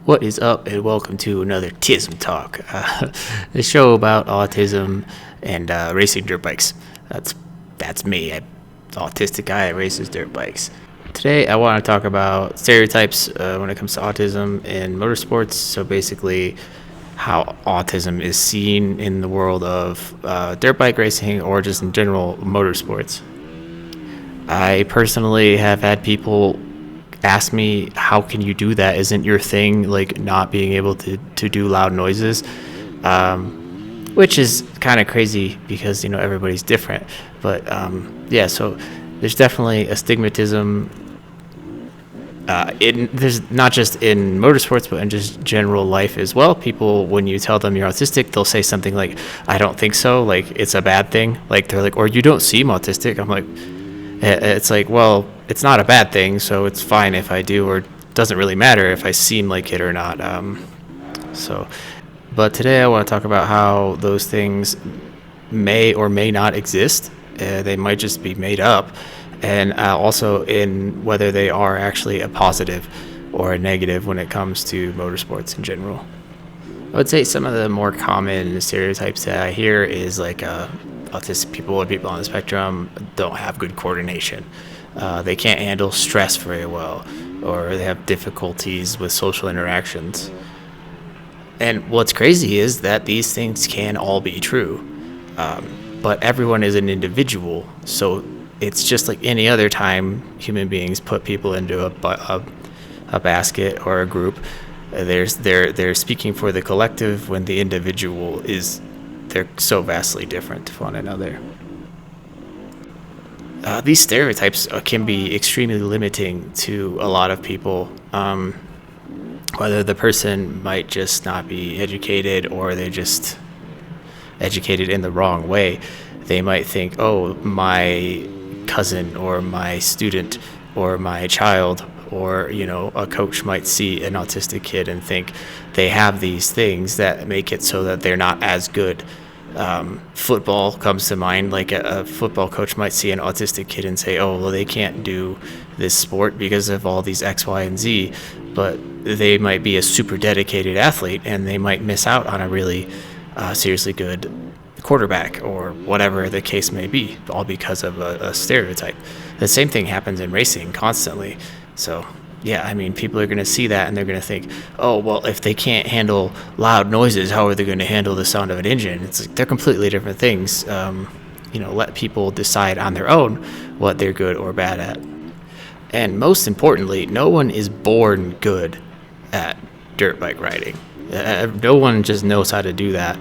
What is up, and welcome to another TISM Talk, the show about autism and racing dirt bikes. That's me. I'm an autistic guy that races dirt bikes. Today, I want to talk about stereotypes when it comes to autism in motorsports. So basically, how autism is seen in the world of dirt bike racing or just in general motorsports. I personally have had people ask me, how can you do that? Isn't your thing like not being able to do loud noises? Which is kind of crazy because, everybody's different. But so there's definitely a stigmatism. There's not just in motorsports, but in just general life as well. People, when you tell them you're autistic, they'll say something like, I don't think so. Like, it's a bad thing. Like, they're like, or you don't seem autistic. I'm like, it's like, well, it's not a bad thing, so it's fine if I do, or it doesn't really matter if I seem like it or not. But today I want to talk about how those things may or may not exist. They might just be made up, and also in whether they are actually a positive or a negative when it comes to motorsports in general. I would say some of the more common stereotypes that I hear is like autistic people or people on the spectrum don't have good coordination. They can't handle stress very well, or they have difficulties with social interactions. And what's crazy is that these things can all be true, but everyone is an individual, so it's just like any other time human beings put people into a basket or a group. They're speaking for the collective when the individual they're so vastly different to one another. These stereotypes can be extremely limiting to a lot of people, whether the person might just not be educated or they're just educated in the wrong way. They might think, oh, my cousin or my student or my child or, a coach might see an autistic kid and think they have these things that make it so that they're not as good. Football comes to mind. Like a football coach might see an autistic kid and say, oh, well, they can't do this sport because of all these X, Y, and Z, but they might be a super dedicated athlete and they might miss out on a really seriously good quarterback or whatever the case may be, all because of a stereotype. The same thing happens in racing constantly. So people are going to see that and they're going to think, oh, well, if they can't handle loud noises, how are they going to handle the sound of an engine? It's like they're completely different things. Let people decide on their own what they're good or bad at. And most importantly, no one is born good at dirt bike riding. No one just knows how to do that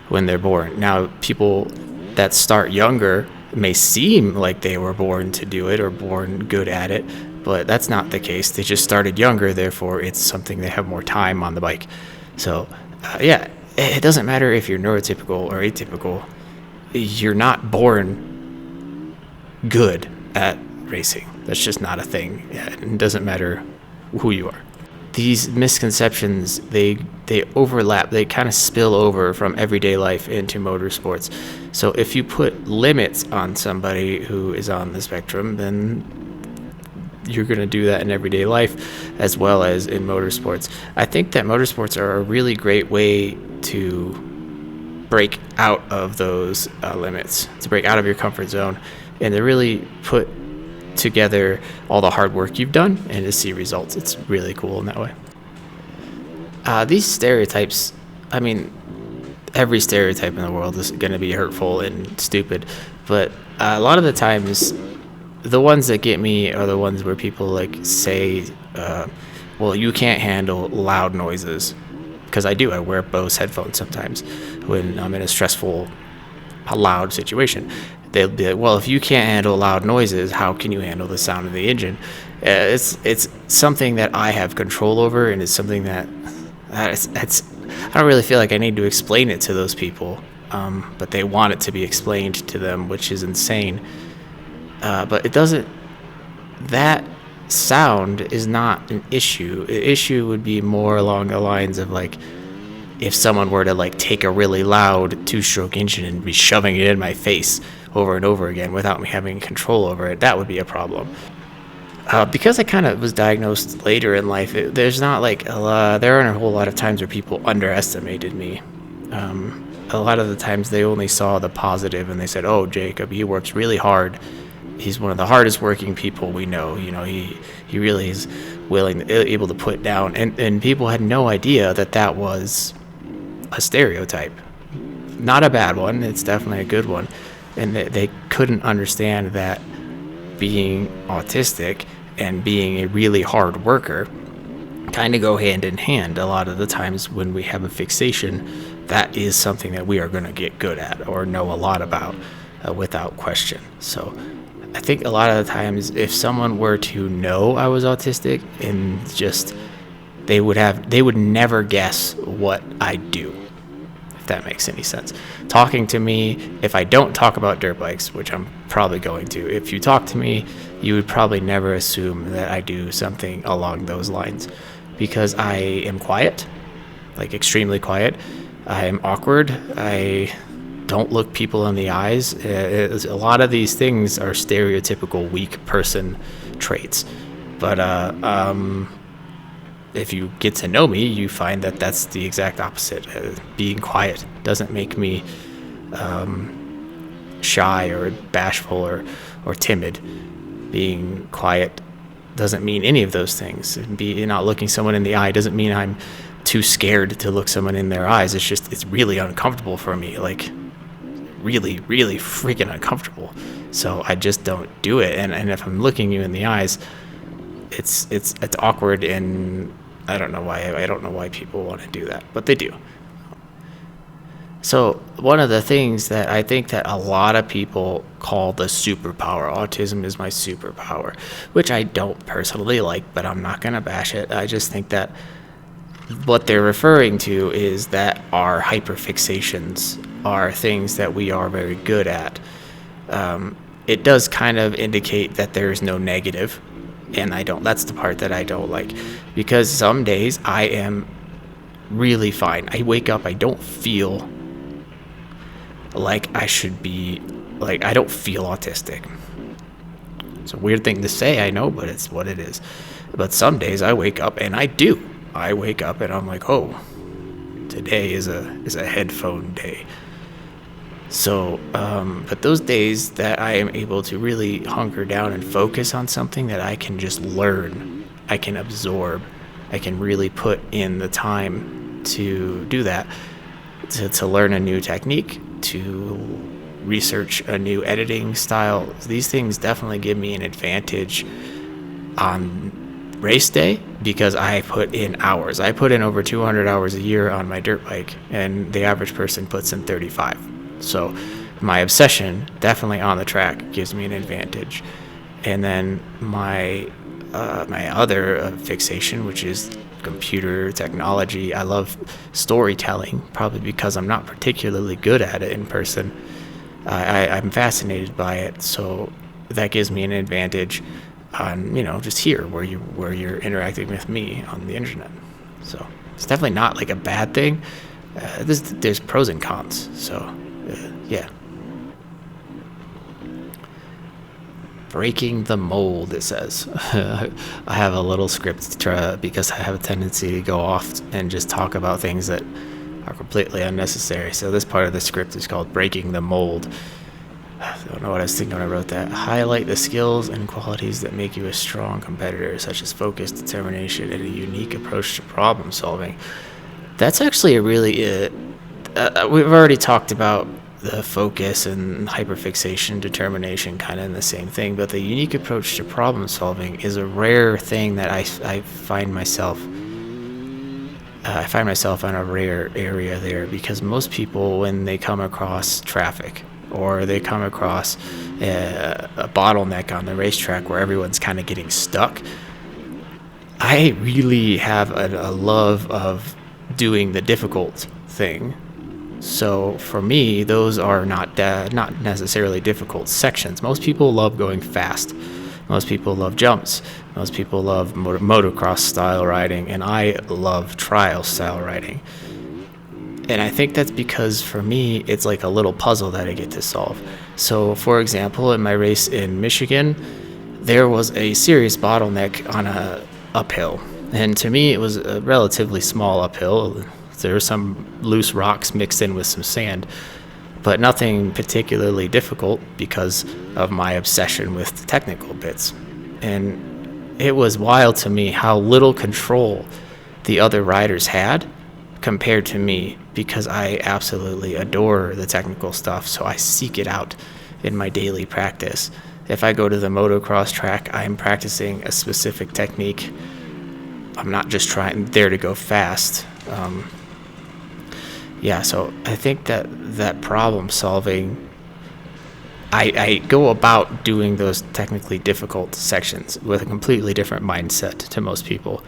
when they're born. Now, people that start younger may seem like they were born to do it or born good at it, but that's not the case. They just started younger, therefore it's something they have more time on the bike. So, it doesn't matter if you're neurotypical or atypical. You're not born good at racing. That's just not a thing. It doesn't matter who you are. These misconceptions, they overlap. They kind of spill over from everyday life into motorsports. So if you put limits on somebody who is on the spectrum, then you're going to do that in everyday life as well as in motorsports. I think that motorsports are a really great way to break out of those limits, to break out of your comfort zone, and to really put together all the hard work you've done and to see results. It's really cool in that way. These stereotypes, every stereotype in the world is going to be hurtful and stupid, but a lot of the times the ones that get me are the ones where people say, well, you can't handle loud noises. Because I do. I wear Bose headphones sometimes when I'm in a stressful, loud situation. They'll be like, well, if you can't handle loud noises, how can you handle the sound of the engine? It's something that I have control over, and it's something that I don't really feel like I need to explain it to those people, but they want it to be explained to them, which is insane. But it doesn't. That sound is not an issue. An issue would be more along the lines of if someone were to take a really loud two-stroke engine and be shoving it in my face over and over again without me having control over it, that would be a problem. Because I kind of was diagnosed later in life, there's not like there aren't a whole lot of times where people underestimated me. A lot of the times they only saw the positive and they said, "Oh, Jacob, he works really hard. He's one of the hardest working people we know. He really is able to put down." And people had no idea that was a stereotype. Not a bad one. It's definitely a good one. And they couldn't understand that being autistic and being a really hard worker kind of go hand in hand. A lot of the times when we have a fixation, that is something that we are going to get good at or know a lot about without question. So I think a lot of the times if someone were to know I was autistic and just they would never guess what I do, if that makes any sense. Talking to me, if I don't talk about dirt bikes, which I'm probably going to, if you talk to me, you would probably never assume that I do something along those lines, because I am quiet, like extremely quiet. I am awkward. I don't look people in the eyes. A lot of these things are stereotypical weak person traits. But if you get to know me, you find that that's the exact opposite. Being quiet doesn't make me shy or bashful or timid. Being quiet doesn't mean any of those things. Not looking someone in the eye doesn't mean I'm too scared to look someone in their eyes. It's really uncomfortable for me, like really, really freaking uncomfortable. So I just don't do it. And if I'm looking you in the eyes, it's awkward, and I don't know why people want to do that, but they do. So one of the things that I think that a lot of people call the superpower, autism is my superpower, which I don't personally like, but I'm not going to bash it. I just think that what they're referring to is that our hyperfixations are things that we are very good at. It does kind of indicate that there is no negative, and that's the part that I don't like, because some days I am really fine. I wake up, I don't feel like I should be, like, I don't feel autistic. It's a weird thing to say, I know, but it's what it is. But some days I wake up and I do. I wake up and I'm like, oh, today is a headphone day. So, but those days that I am able to really hunker down and focus on something that I can just learn, I can absorb, I can really put in the time to do that, to learn a new technique, to research a new editing style. These things definitely give me an advantage on race day, because I put in hours. I put in over 200 hours a year on my dirt bike, and the average person puts in 35. So my obsession definitely on the track gives me an advantage. And then my other fixation, which is computer technology, I love storytelling, probably because I'm not particularly good at it in person. I'm fascinated by it, so that gives me an advantage on, just here where you're interacting with me on the internet. So it's definitely not like a bad thing. There's pros and cons. So yeah. Breaking the mold, it says. I have a little script because I have a tendency to go off and just talk about things that are completely unnecessary. So this part of the script is called Breaking the Mold. I don't know what I was thinking when I wrote that. Highlight the skills and qualities that make you a strong competitor, such as focus, determination, and a unique approach to problem solving. That's actually a really... we've already talked about the focus and hyperfixation, determination, kind of in the same thing, but the unique approach to problem solving is a rare thing that I find myself in a rare area there, because most people, when they come across traffic or they come across a bottleneck on the racetrack where everyone's kind of getting stuck, I really have a love of doing the difficult thing. So for me, those are not necessarily difficult sections. Most people love going fast. Most people love jumps. Most people love motocross style riding, and I love trial style riding. And I think that's because for me, it's like a little puzzle that I get to solve. So for example, in my race in Michigan, there was a serious bottleneck on a uphill. And to me, it was a relatively small uphill. There were some loose rocks mixed in with some sand, but nothing particularly difficult because of my obsession with the technical bits. And it was wild to me how little control the other riders had compared to me, because I absolutely adore the technical stuff, so I seek it out in my daily practice. If I go to the motocross track, I'm practicing a specific technique. I'm not just trying there to go fast. So I think that problem solving, I go about doing those technically difficult sections with a completely different mindset to most people.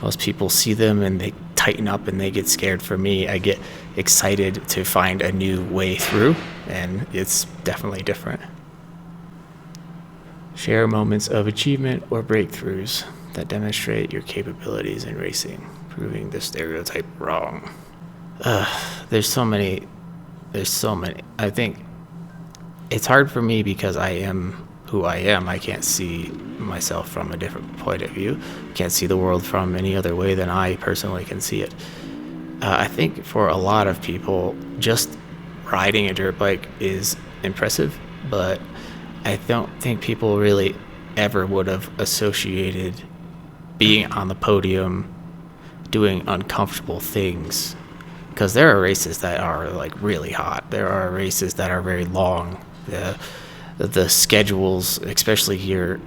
Most people see them and they tighten up and they get scared. For me, I get excited to find a new way through, and it's definitely different. Share moments of achievement or breakthroughs that demonstrate your capabilities in racing, proving the stereotype wrong. There's so many. I think it's hard for me because I am who I am. I can't see myself from a different point of view. Can't see the world from any other way than I personally can see it. I think for a lot of people, just riding a dirt bike is impressive, but I don't think people really ever would have associated being on the podium, doing uncomfortable things. Because there are races that are like really hot. There are races that are very long. The schedules, especially here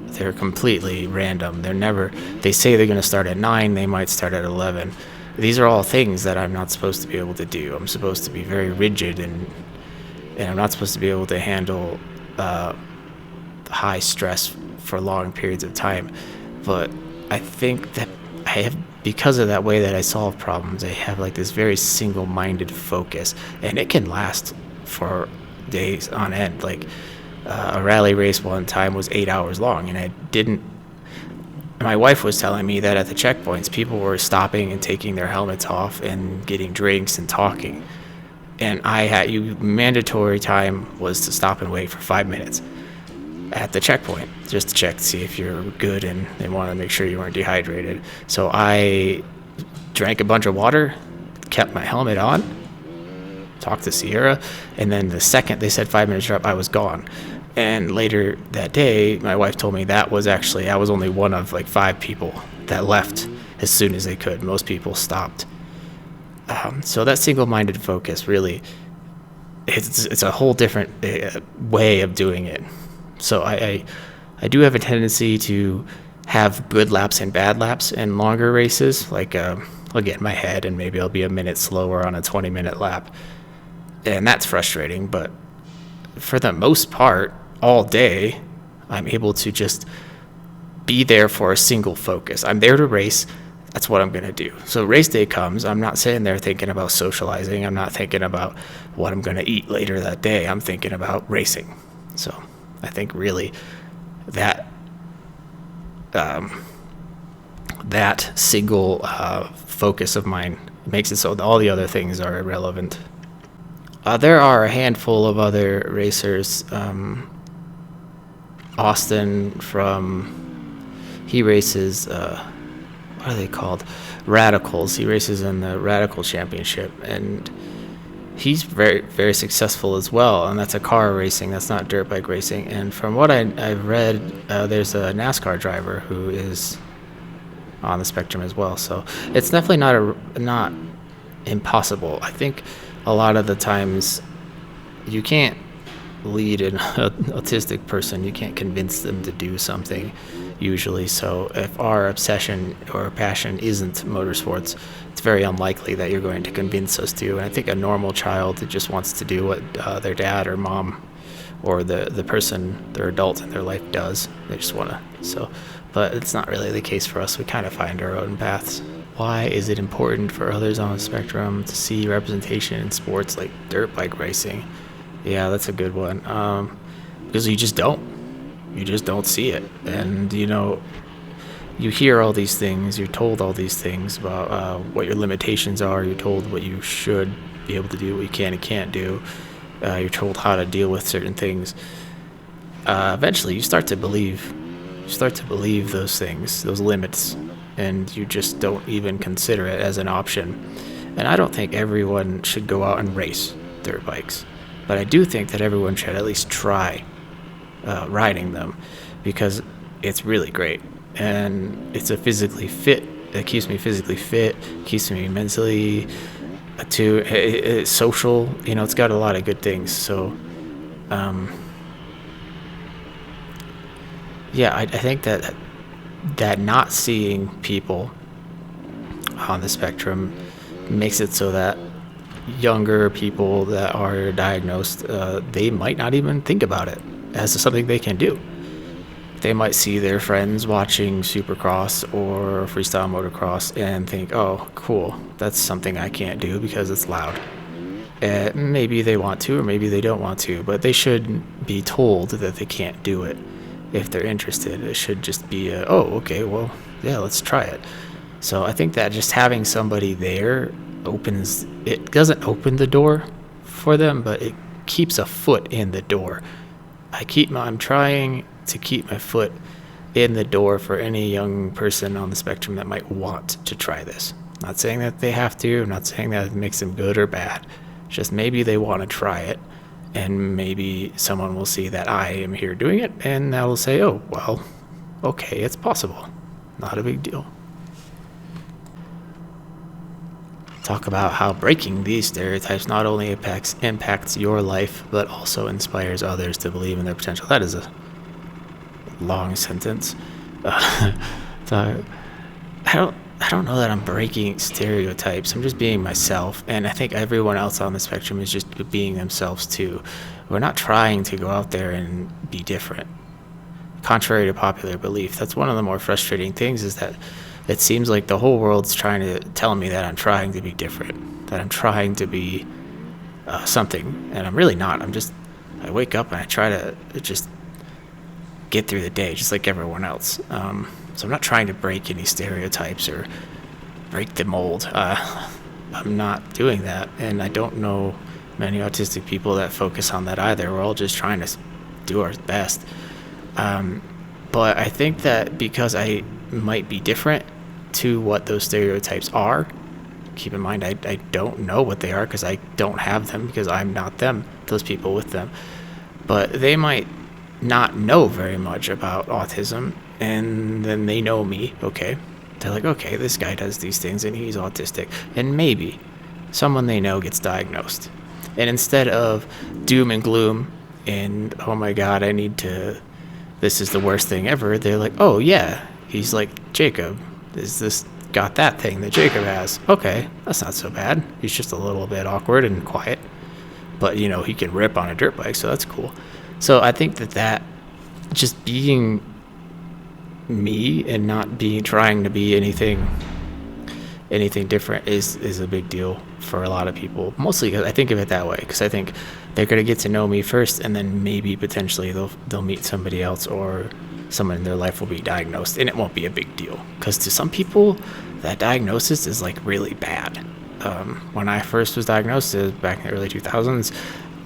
they're completely random. They say they're going to start at 9, they might start at 11. These are all things that I'm not supposed to be able to do. I'm supposed to be very rigid, and I'm not supposed to be able to handle high stress for long periods of time. But I think that because of that way that I solve problems, I have like this very single-minded focus, and it can last for days on end. Like a rally race one time was 8 hours long, and my wife was telling me that at the checkpoints, people were stopping and taking their helmets off and getting drinks and talking. And mandatory time was to stop and wait for 5 minutes at the checkpoint, just to check to see if you're good, and they wanted to make sure you weren't dehydrated. So I drank a bunch of water, kept my helmet on, talked to Sierra, and then the second they said 5 minutes are up, I was gone. And later that day, my wife told me I was only one of like 5 people that left as soon as they could. Most people stopped. So that single-minded focus really, it's a whole different way of doing it. So I do have a tendency to have good laps and bad laps in longer races. Like I'll get in my head and maybe I'll be a minute slower on a 20-minute lap. And that's frustrating, but for the most part, all day, I'm able to just be there for a single focus. I'm there to race. That's what I'm going to do. So race day comes, I'm not sitting there thinking about socializing. I'm not thinking about what I'm going to eat later that day. I'm thinking about racing. So I think really that single focus of mine makes it so all the other things are irrelevant. There are a handful of other racers. Austin he races, what are they called? Radicals. He races in the Radical Championship, and he's very, very successful as well. And that's a car racing. That's not dirt bike racing. And from what I've read, there's a NASCAR driver who is on the spectrum as well. So it's definitely not impossible. I think a lot of the times you can't lead an autistic person. You can't convince them to do something usually. So if our obsession or passion isn't motorsports, it's very unlikely that you're going to convince us to. And I think a normal child that just wants to do what their dad or mom or the person, their adult in their life does. They just want to. But it's not really the case for us. We kind of find our own paths. Why is it important for others on the spectrum to see representation in sports like dirt bike racing? Yeah, that's a good one. Because you just don't see it. And, you hear all these things, you're told all these things about what your limitations are, you're told what you should be able to do, what you can and can't do, you're told how to deal with certain things. eventually you start to believe those things, those limits, and you just don't even consider it as an option. And I don't think everyone should go out and race dirt bikes, but I do think that everyone should at least try riding them, because it's really great, and it's a physically fit. It keeps me physically fit, keeps me mentally it's social. It's got a lot of good things. So yeah, I think that not seeing people on the spectrum makes it so that younger people that are diagnosed, they might not even think about it as something they can do. They might see their friends watching Supercross or freestyle motocross and think, oh, cool, that's something I can't do because it's loud. Maybe they want to, or maybe they don't want to, but they shouldn't be told that they can't do it if they're interested. It should just be, oh, okay, well, yeah, let's try it. So I think that just having somebody there doesn't open the door for them, but it keeps a foot in the door. I'm trying to keep my foot in the door for any young person on the spectrum that might want to try this. Not saying that they have to, I'm not saying that it makes them good or bad. Just maybe they want to try it, and maybe someone will see that I am here doing it, and they'll say, oh, well, okay, it's possible. Not a big deal. Talk about how breaking these stereotypes not only impacts your life, but also inspires others to believe in their potential. That is a long sentence. So I don't know that I'm breaking stereotypes. I'm just being myself, and I think everyone else on the spectrum is just being themselves too. We're not trying to go out there and be different. Contrary to popular belief, that's one of the more frustrating things, is that it seems like the whole world's trying to tell me that I'm trying to be different, that I'm trying to be something, and I'm really not. I wake up and I try to just get through the day just like everyone else. So I'm not trying to break any stereotypes or break the mold. I'm not doing that, and I don't know many autistic people that focus on that either. We're all just trying to do our best. But I think that because I might be different to what those stereotypes are, keep in mind I don't know what they are because I don't have them, because I'm not them, those people with them. But they might not know very much about autism, and then they know me. Okay, they're like, okay, this guy does these things and he's autistic, and maybe someone they know gets diagnosed, and instead of doom and gloom and oh my god, this is the worst thing ever, they're like, oh yeah, he's like Jacob, is this got that thing that Jacob has. Okay, that's not so bad, he's just a little bit awkward and quiet, but he can rip on a dirt bike, so that's cool. So I think that just being me and not trying to be anything different is a big deal for a lot of people. Mostly because I think of it that way, because I think they're going to get to know me first, and then maybe potentially they'll meet somebody else, or someone in their life will be diagnosed, and it won't be a big deal. Because to some people, that diagnosis is like really bad. When I first was diagnosed, it was back in the early 2000s,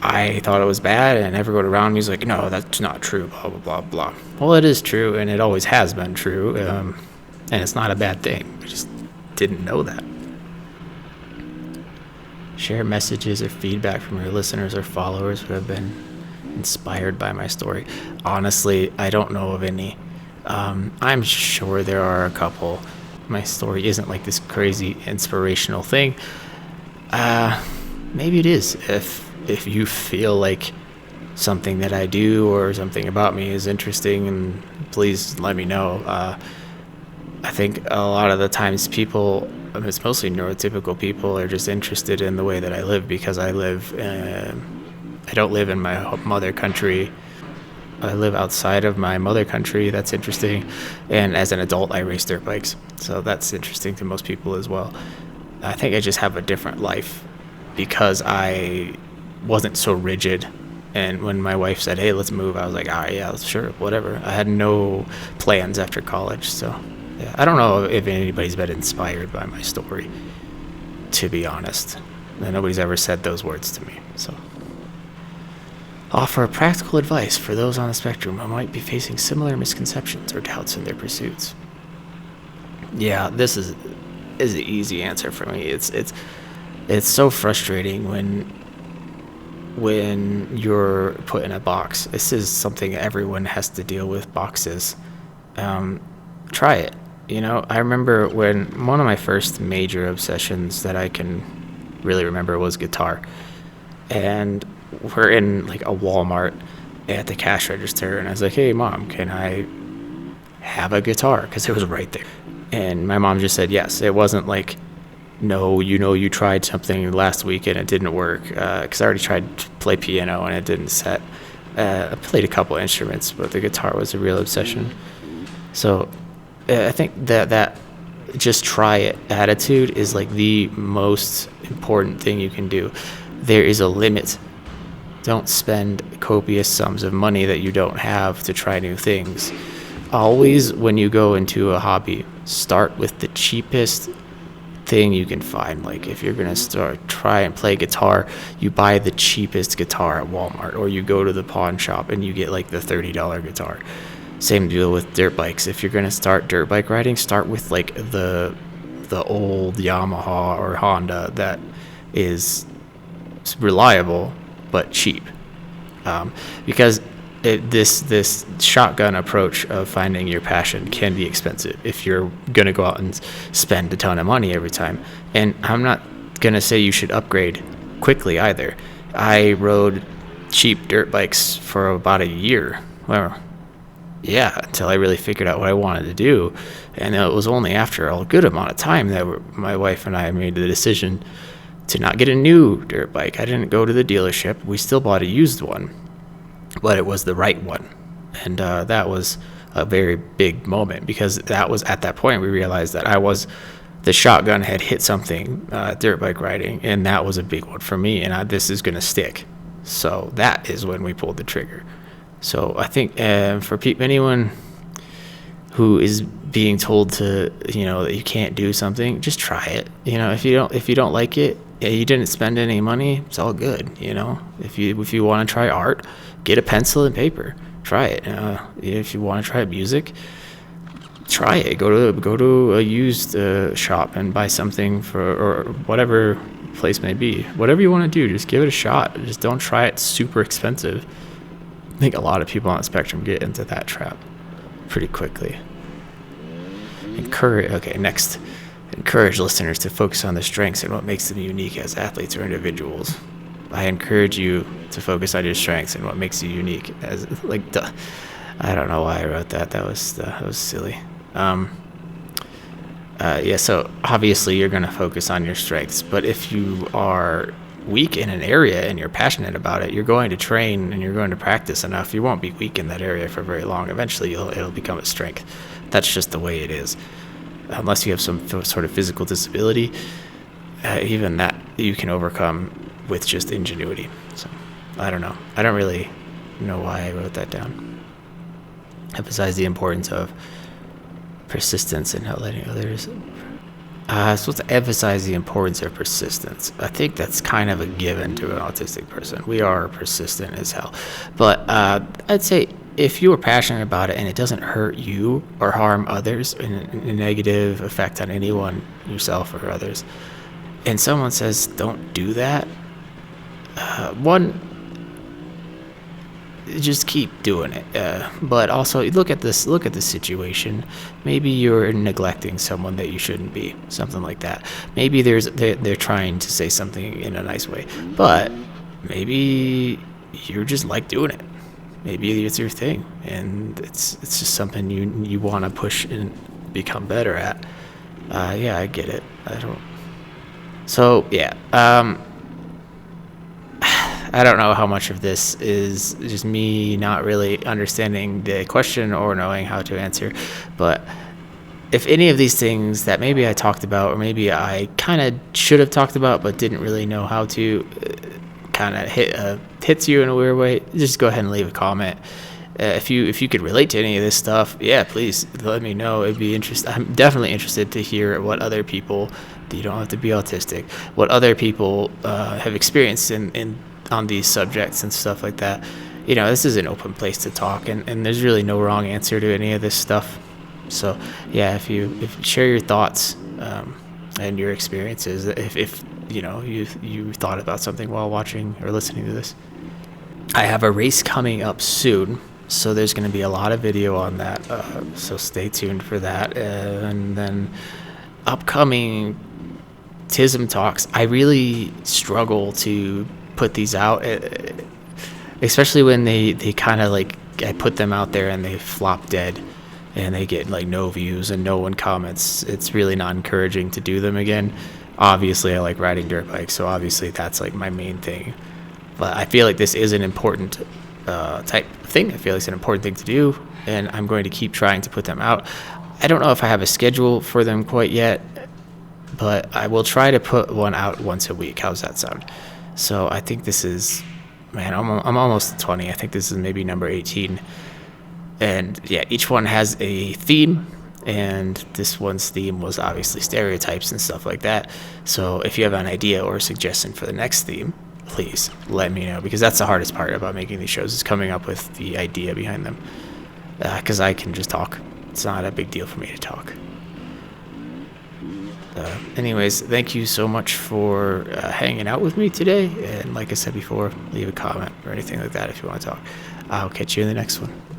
I thought it was bad, and everyone around me was like, no, that's not true, blah, blah, blah, blah. Well, it is true, and it always has been true, and it's not a bad thing. I just didn't know that. Share messages or feedback from your listeners or followers who have been inspired by my story. Honestly, I don't know of any. I'm sure there are a couple. My story isn't like this crazy inspirational thing. Maybe it is. If you feel like something that I do or something about me is interesting, and please let me know. I think a lot of the times people, it's mostly neurotypical people, are just interested in the way that I live, because I don't live in my mother country. I live outside of my mother country. That's interesting. And as an adult, I race dirt bikes. So that's interesting to most people as well. I think I just have a different life because I wasn't so rigid. And when my wife said, hey, let's move, I was like, all right, yeah, sure, whatever. I had no plans after college. So yeah, I don't know if anybody's been inspired by my story, to be honest. And nobody's ever said those words to me. So Offer practical advice for those on the spectrum who might be facing similar misconceptions or doubts in their pursuits. Yeah, this is an easy answer for me. It's so frustrating when you're put in a box. This is something everyone has to deal with, boxes. Try it. I remember when one of my first major obsessions that I can really remember was guitar. And we're in like a Walmart at the cash register, and I was like, "Hey, Mom, can I have a guitar?" Because it was right there. And my mom just said yes. It wasn't like, "No, you tried something last week and it didn't work." Because I already tried to play piano and it didn't set. I played a couple instruments, but the guitar was a real obsession. So I think that just try it attitude is like the most important thing you can do. There is a limit. Don't spend copious sums of money that you don't have to try new things. Always, when you go into a hobby, start with the cheapest thing you can find. Like if you're gonna try and play guitar, you buy the cheapest guitar at Walmart, or you go to the pawn shop and you get like the $30 guitar. Same deal with dirt bikes. If you're gonna start dirt bike riding, start with like the old Yamaha or Honda that is reliable but cheap, because this shotgun approach of finding your passion can be expensive if you're gonna go out and spend a ton of money every time. And I'm not gonna say you should upgrade quickly either. I rode cheap dirt bikes for about a year. Well, yeah, until I really figured out what I wanted to do. And it was only after a good amount of time that my wife and I made the decision to not get a new dirt bike. I didn't go to the dealership. We still bought a used one, but it was the right one. And that was a very big moment, because that was at that point we realized that the shotgun had hit something, dirt bike riding, and that was a big one for me, and this is going to stick. So that is when we pulled the trigger. So I think for anyone who is being told to, that you can't do something, just try it. If you don't like it, you didn't spend any money, it's all good. If you want to try art, get a pencil and paper, try it. If you want to try music, try it. Go to a used shop and buy something or whatever place may be. Whatever you want to do, just give it a shot. Just don't try it super expensive. I think a lot of people on the spectrum get into that trap pretty quickly. Next. Encourage listeners to focus on their strengths and what makes them unique as athletes or individuals. I encourage you to focus on your strengths and what makes you unique as, I don't know why I wrote that. That was silly. So obviously you're going to focus on your strengths, but if you are weak in an area and you're passionate about it, you're going to train and you're going to practice enough. You won't be weak in that area for very long. Eventually it'll become a strength. That's just the way it is. Unless you have some sort of physical disability, even that you can overcome with just ingenuity. So I don't know. I don't really know why I wrote that down. Emphasize the importance of persistence and not letting others. I'm supposed to emphasize the importance of persistence. I think that's kind of a given to an autistic person. We are persistent as hell. But I'd say if you are passionate about it and it doesn't hurt you or harm others in a negative effect on anyone, yourself or others, and someone says don't do that, just keep doing it. But also look at the situation. Maybe you're neglecting someone that you shouldn't be, something like that. Maybe they're trying to say something in a nice way, but maybe you just like doing it. Maybe it's your thing, and it's just something you want to push and become better at. I get it. I don't know how much of this is just me not really understanding the question or knowing how to answer, but if any of these things that maybe I talked about or maybe I kind of should have talked about but didn't really know how to, kind of hits you in a weird way, just go ahead and leave a comment. If you could relate to any of this stuff, please let me know. It'd be interesting. I'm definitely interested to hear what other people, you don't have to be autistic, what other people have experienced in on these subjects and stuff like that. This is an open place to talk, and there's really no wrong answer to any of this stuff. So yeah, if you share your thoughts and your experiences, if you thought about something while watching or listening to this. I have a race coming up soon, so there's going to be a lot of video on that, so stay tuned for that. And then upcoming TISM talks, I really struggle to put these out, especially when they kind of like, I put them out there and they flop dead and they get like no views and no one comments. It's really not encouraging to do them again. Obviously I like riding dirt bikes, so obviously that's like my main thing, but I feel like this is an important type of thing. I feel like it's an important thing to do, and I'm going to keep trying to put them out. I don't know if I have a schedule for them quite yet, but I will try to put one out once a week. How's that sound? So I think this is, man, I'm almost 20. I think this is maybe number 18. And yeah, each one has a theme, and this one's theme was obviously stereotypes and stuff like that. So if you have an idea or a suggestion for the next theme, please let me know, because that's the hardest part about making these shows, is coming up with the idea behind them. Because I can just talk. It's not a big deal for me to talk. Anyways, thank you so much for hanging out with me today. And like I said before, leave a comment or anything like that if you want to talk. I'll catch you in the next one.